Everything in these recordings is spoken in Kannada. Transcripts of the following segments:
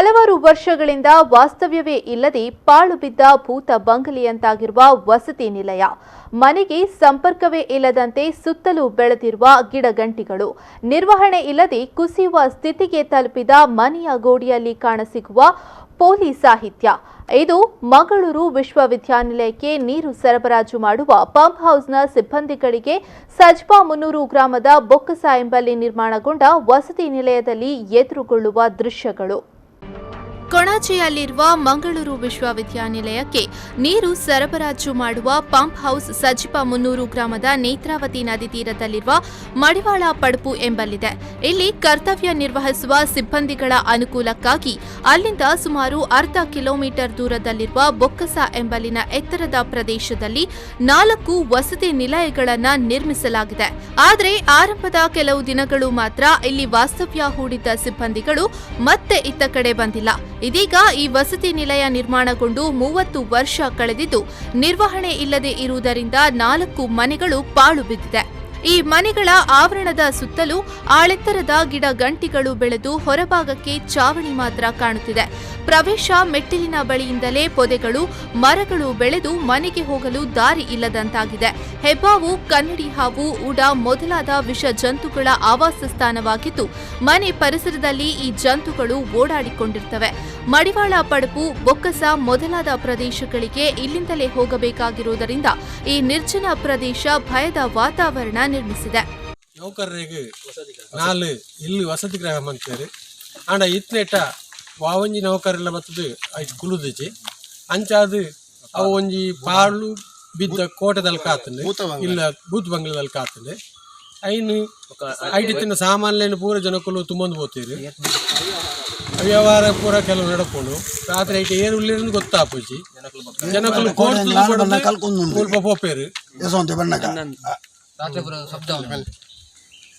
ಹಲವಾರು ವರ್ಷಗಳಿಂದ ವಾಸ್ತವ್ಯವೇ ಇಲ್ಲದೆ ಪಾಳು ಬಿದ್ದ ಭೂತ ಬಂಗಲೆಯಂತಾಗಿರುವ ವಸತಿ ನಿಲಯ. ಮನೆಗೆ ಸಂಪರ್ಕವೇ ಇಲ್ಲದಂತೆ ಸುತ್ತಲೂ ಬೆಳೆದಿರುವ ಗಿಡಗಂಟಿಗಳು, ನಿರ್ವಹಣೆ ಇಲ್ಲದೆ ಕುಸಿಯುವ ಸ್ಥಿತಿಗೆ ತಲುಪಿದ ಮನೆಯ ಗೋಡೆಯಲ್ಲಿ ಕಾಣಸಿಗುವ ಪೋಲಿ ಸಾಹಿತ್ಯ. ಇದು ಮಂಗಳೂರು ವಿಶ್ವವಿದ್ಯಾನಿಲಯಕ್ಕೆ ನೀರು ಸರಬರಾಜು ಮಾಡುವ ಪಂಪ್ ಹೌಸ್ನ ಸಿಬ್ಬಂದಿಗಳಿಗೆ ಸಜ್ಪಾ 300 ಗ್ರಾಮದ ಬೊಕ್ಕಸ ಎಂಬಲ್ಲಿ ನಿರ್ಮಾಣಗೊಂಡ ವಸತಿ ನಿಲಯದಲ್ಲಿ ಎದುರುಗೊಳ್ಳುವ ದೃಶ್ಯಗಳು. ಕೊಣಾಜೆಯಲ್ಲಿರುವ ಮಂಗಳೂರು ವಿಶ್ವವಿದ್ಯಾನಿಲಯಕ್ಕೆ ನೀರು ಸರಬರಾಜು ಮಾಡುವ ಪಂಪ್ ಹೌಸ್ ಸಜಿಪಾ 300 ಗ್ರಾಮದ ನೇತ್ರಾವತಿ ನದಿ ತೀರದಲ್ಲಿರುವ ಮಡಿವಾಳ ಪಡಪು ಎಂಬಲ್ಲಿದೆ. ಇಲ್ಲಿ ಕರ್ತವ್ಯ ನಿರ್ವಹಿಸುವ ಸಿಬ್ಬಂದಿಗಳ ಅನುಕೂಲಕ್ಕಾಗಿ ಅಲ್ಲಿಂದ ಸುಮಾರು ಅರ್ಧ ಕಿಲೋಮೀಟರ್ ದೂರದಲ್ಲಿರುವ ಬೊಕ್ಕಸ ಎಂಬಲ್ಲಿನ ಎತ್ತರದ ಪ್ರದೇಶದಲ್ಲಿ 4 ವಸತಿ ನಿಲಯಗಳನ್ನು ನಿರ್ಮಿಸಲಾಗಿದೆ. ಆದರೆ ಆರಂಭದ ಕೆಲವು ದಿನಗಳು ಮಾತ್ರ ಇಲ್ಲಿ ವಾಸ್ತವ್ಯ ಹೂಡಿದ್ದ ಸಿಬ್ಬಂದಿಗಳು ಮತ್ತೆ ಇತ್ತ ಕಡೆ ಬಂದಿಲ್ಲ. ಇದೀಗ ಈ ವಸತಿ ನಿಲಯ ನಿರ್ಮಾಣಗೊಂಡು 30 ವರ್ಷ ಕಳೆದಿದ್ದು ನಿರ್ವಹಣೆ ಇಲ್ಲದೆ ಇರುವುದರಿಂದ 4 ಮನೆಗಳು ಪಾಳು ಬಿದ್ದಿದೆ. ಈ ಮನೆಗಳ ಆವರಣದ ಸುತ್ತಲೂ ಆಳೆತ್ತರದ ಗಿಡ ಗಂಟಿಗಳು ಬೆಳೆದು ಹೊರಭಾಗಕ್ಕೆ ಚಾವಣಿ ಮಾತ್ರ ಕಾಣುತ್ತಿದೆ. ಪ್ರವೇಶ ಮೆಟ್ಟಿಲಿನ ಬಳಿಯಿಂದಲೇ ಪೊದೆಗಳು, ಮರಗಳು ಬೆಳೆದು ಮನೆಗೆ ಹೋಗಲು ದಾರಿ ಇಲ್ಲದಂತಾಗಿದೆ. ಹೆಬ್ಬಾವು, ಕನ್ನಡಿ ಹಾವು, ಉಡ ಮೊದಲಾದ ವಿಷ ಜಂತುಗಳ ಆವಾಸ ಸ್ಥಾನವಾಗಿದ್ದು ಮನೆ ಪರಿಸರದಲ್ಲಿ ಈ ಜಂತುಗಳು ಓಡಾಡಿಕೊಂಡಿರ್ತವೆ. ಮಡಿವಾಳ ಪಡಪು, ಬೊಕ್ಕಸ ಮೊದಲಾದ ಪ್ರದೇಶಗಳಿಗೆ ಇಲ್ಲಿಂದಲೇ ಹೋಗಬೇಕಾಗಿರುವುದರಿಂದ ಈ ನಿರ್ಜನ ಪ್ರದೇಶ ಭಯದ ವಾತಾವರಣ ನಿರ್ಮಿಸಿದೆ. ನೌಕರರಿಗೆ 4 ಇಲ್ಲಿ ವಸತಿ ಗೃಹ ಮಂತ್ರಿ ಆಂಡ ಇತ್ನೆಟ ವಾವಂಜಿ ನೌಕರೆಲ್ಲ ಬತ್ತದು ಐಟ್ ಕುಲುದಿಜಿ ಅಂಚಾದು ಅವು ಒಂಜಿ ಪಾಳು ಬಿದ್ದ ಕೋಟೆದಲ್ಲಿ ಕಾತಂಡೆ ಇಲ್ಲ ಬೂತ್ ಬಂಗ್ಲದಲ್ಲಿ ಕಾತಂಡೆ ಐನು ಐಟಿತ್ತಿನ ಸಾಮಾನ್ಯನ ಪೂರ ಜನಕ್ಕೂ ತುಂಬಂದು ಹೋಗ್ತೀರಿ ವ್ಯವಹಾರ ಪೂರ ಕೆಲವು ನಡ್ಕೊಂಡು ರಾತ್ರಿ ಐಟೆ ಏನು ಉಳ್ಳಿರೋದು ಗೊತ್ತಾಪುಜಿ ಜನಕ್ಕಳು ಸ್ವಲ್ಪ ಪೋಪೇರು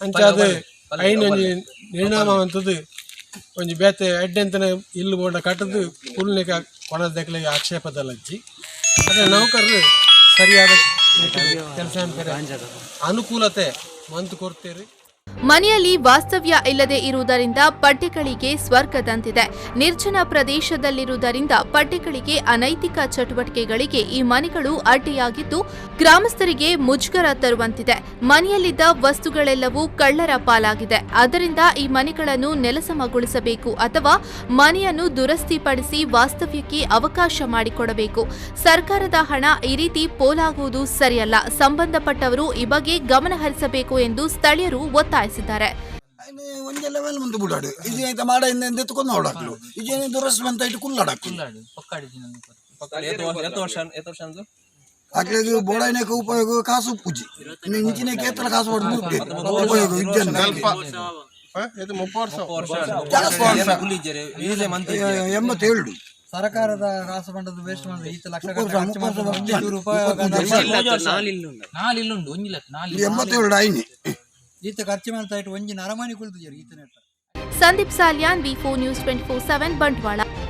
ಅಂಚಾದ ಐನು ಒಂಜಿ ನಿರ್ಣಾಮವಂತದ್ದು ಒಂಜಿ ಬೇತೆ ಅಡ್ಡೆಂತನ ಇಲ್ಲಿ ಬೋಂಡ ಕಟ್ಟದು ಪುಲ್ನಿಕ ಕೊಣದಕ್ಕೆ ಆಕ್ಷೇಪದಲ್ಲಜ್ಜಿ ಅದೇ ನೌಕರರು ಸರಿಯಾದ ಕೆಲಸ ಅನುಕೂಲತೆ ಮಂತು ಕೊಡ್ತೀರಿ. ಮನೆಯಲ್ಲಿ ವಾಸ್ತವ್ಯ ಇಲ್ಲದೆ ಇರುವುದರಿಂದ ಪಡ್ಡೆಗಳಿಗೆ ಸ್ವರ್ಗದಂತಿದೆ. ನಿರ್ಜನ ಪ್ರದೇಶದಲ್ಲಿರುವುದರಿಂದ ಪಡ್ಡೆಗಳಿಗೆ ಅನೈತಿಕ ಚಟುವಟಿಕೆಗಳಿಗೆ ಈ ಮನೆಗಳು ಅಡ್ಡಿಯಾಗಿದ್ದು ಗ್ರಾಮಸ್ಥರಿಗೆ ಮುಜುಗರ ತರುವಂತಿದೆ. ಮನೆಯಲ್ಲಿದ್ದ ವಸ್ತುಗಳೆಲ್ಲವೂ ಕಳ್ಳರ ಪಾಲಾಗಿದೆ. ಆದ್ದರಿಂದ ಈ ಮನೆಗಳನ್ನು ನೆಲಸಮಗೊಳಿಸಬೇಕು ಅಥವಾ ಮನೆಯನ್ನು ದುರಸ್ತಿಪಡಿಸಿ ವಾಸ್ತವ್ಯಕ್ಕೆ ಅವಕಾಶ ಮಾಡಿಕೊಡಬೇಕು. ಸರ್ಕಾರದ ಹಣ ಈ ರೀತಿ ಪೋಲಾಗುವುದು ಸರಿಯಲ್ಲ. ಸಂಬಂಧಪಟ್ಟವರು ಈ ಬಗ್ಗೆ ಗಮನ ಹರಿಸಬೇಕು ಎಂದು ಸ್ಥಳೀಯರು ಒತ್ತಾಯಿಸಿದ್ದಾರೆ. ಉಪಯೋಗ ಕಾಸು ಪೂಜಿ ಇಂಚಿನ ಕೇತಲ ಕಾಸು ಉಪಯೋಗ ಸರ್ಕಾರದ ಕಾಸು ಬಂಡದ ವೇಸ್ಟ್ ಮಾಡಿದ್ರೆ 87 ಈತ ಖರ್ಚು ಮಾಡ್ತಾ ಇಟ್ಟು ಒಂಜಿ ನರಮನಿ ಕುಳಿತು ಈತ. Sandeep Salian, V4 News 24/7 Bantwal.